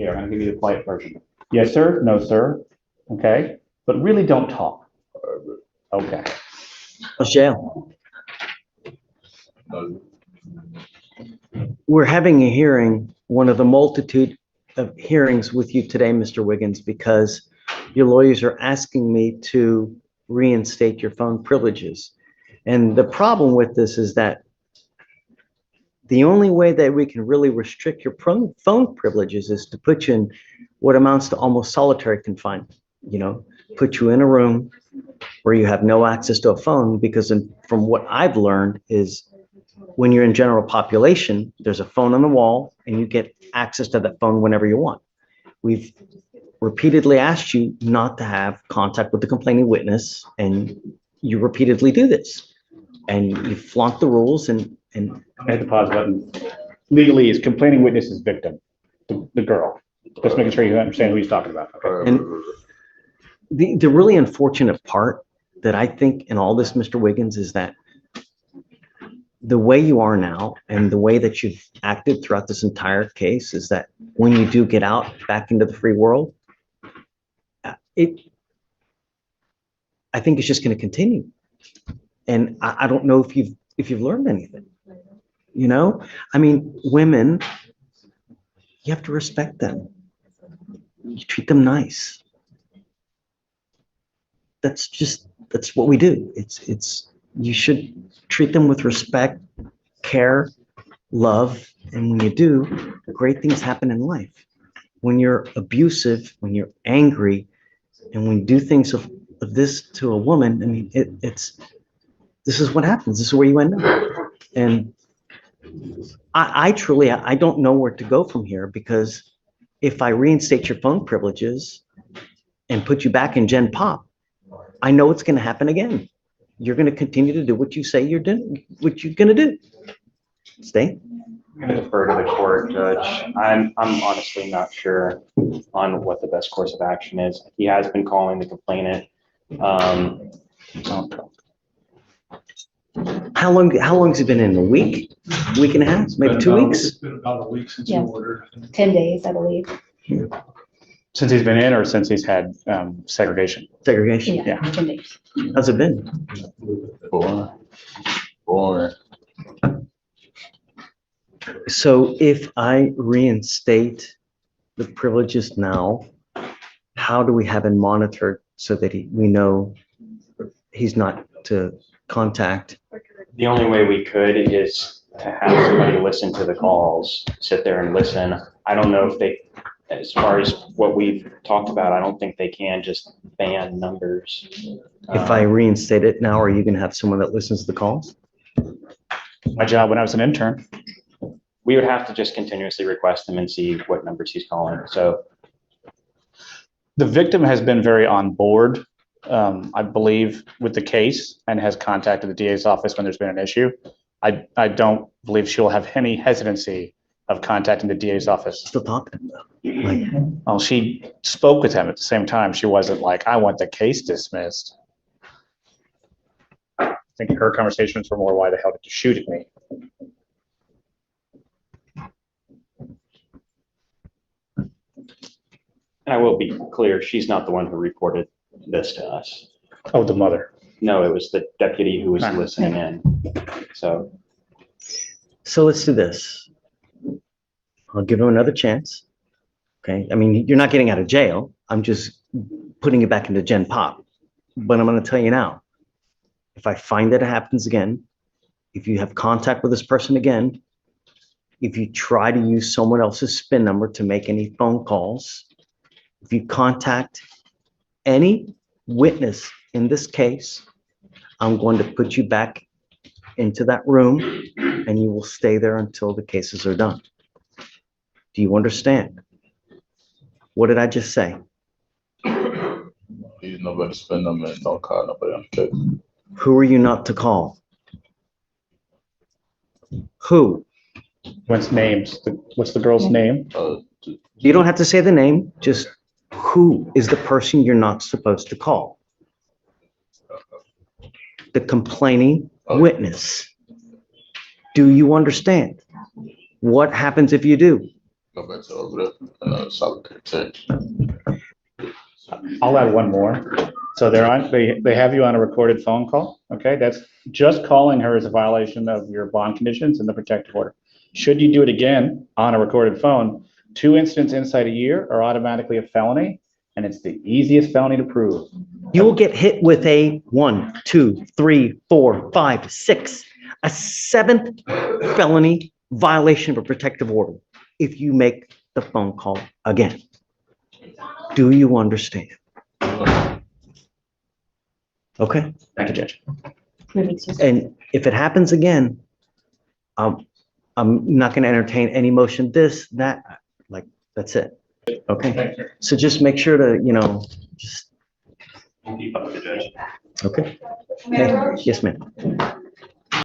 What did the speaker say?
Here, I'm going to give you the polite version. Yes, sir. No, sir. Okay. But really don't talk. Okay. Michelle, we're having a hearing, one of the multitude of hearings with you today, Mr. Wiggins, because your lawyers are asking me to reinstate your phone privileges. And the problem with this is that the only way that we can really restrict your phone privileges is to put you in what amounts to almost solitary confinement. You know, put you in a room where you have no access to a phone, because from what I've learned is when you're in general population, there's a phone on the wall and you get access to that phone whenever you want. We've repeatedly asked you not to have contact with the complaining witness, and you repeatedly do this. And you flaunt the rules and I hit the pause button. Legally, his complaining witness is victim, the girl. Just making sure you understand who he's talking about. Okay. And the really unfortunate part that I think in all this, Mr. Wiggins, is that the way you are now and the way that you've acted throughout this entire case is that when you do get out back into the free world, I think it's just going to continue. And I don't know if you've learned anything. You know, I mean, women, you have to respect them. You treat them nice. That's what we do. You should treat them with respect, care, love, and when you do, great things happen in life. When you're abusive, when you're angry, and when you do things of this to a woman, I mean, this is what happens. This is where you end up. And I truly don't know where to go from here, because if I reinstate your phone privileges and put you back in Gen Pop, I know it's going to happen again. You're going to continue to do what you say you're doing, what you're going to do. Stay. I'm going to defer to the court, Judge. I'm honestly not sure on what the best course of action is. He has been calling the complainant. How long has it been in? A week? Week and a half? Maybe 2 weeks? It's been about a week since you ordered. 10 days, I believe. Since he's been in, or since he's had segregation? Segregation? Yeah, 10 days. How's it been? Boring. So if I reinstate the privileges now, how do we have him monitored so that we know he's not to contact? The only way we could is to have somebody listen to the calls, sit there and listen. I don't know if they, as far as what we've talked about, I don't think they can just ban numbers. If I reinstate it now, are you going to have someone that listens to the calls? My job when I was an intern. We would have to just continuously request them and see what numbers he's calling. So The victim has been very on board, I believe, with the case, and has contacted the DA's office when there's been an issue. I don't believe she'll have any hesitancy of contacting the DA's office. Still talking though. Well, she spoke with him at the same time. She wasn't like, I want the case dismissed. I think her conversations were more, why the hell did you shoot at me? and I will be clear, she's not the one who reported this to us. Oh, the mother. No, it was the deputy who was Right. listening in. So So let's do this. I'll give him another chance. Okay. I mean, you're not getting out of jail. I'm just putting it back into Gen Pop. But I'm going to tell you now, if I find that it happens again, if you have contact with this person again, if you try to use someone else's SPIN number to make any phone calls, if you contact any witness in this case, I'm going to put you back into that room and you will stay there until the cases are done. Do you understand? What did I just say? He's nobody spend them and don't call nobody on the case. Who are you not to call? Who? What's names? What's the girl's name? You don't have to say the name, just who is the person you're not supposed to call? The complaining witness. Do you understand? What happens if you do? Go back to over there and solitary text. I'll add one more. So they have you on a recorded phone call, okay? That's just calling her is a violation of your bond conditions and the protective order. Should you do it again on a recorded phone, 2 incidents inside a year are automatically a felony, and it's the easiest felony to prove. You will get hit with a 1, 2, 3, 4, 5, 6, a 7th felony violation of a protective order if you make the phone call again. Do you understand? Okay? Thank you, Judge. And if it happens again, I'm not going to entertain any motion, this, that, like, that's it. Okay? So just make sure to, just, Keep up with the judge. okay? Okay. Yes, ma'am.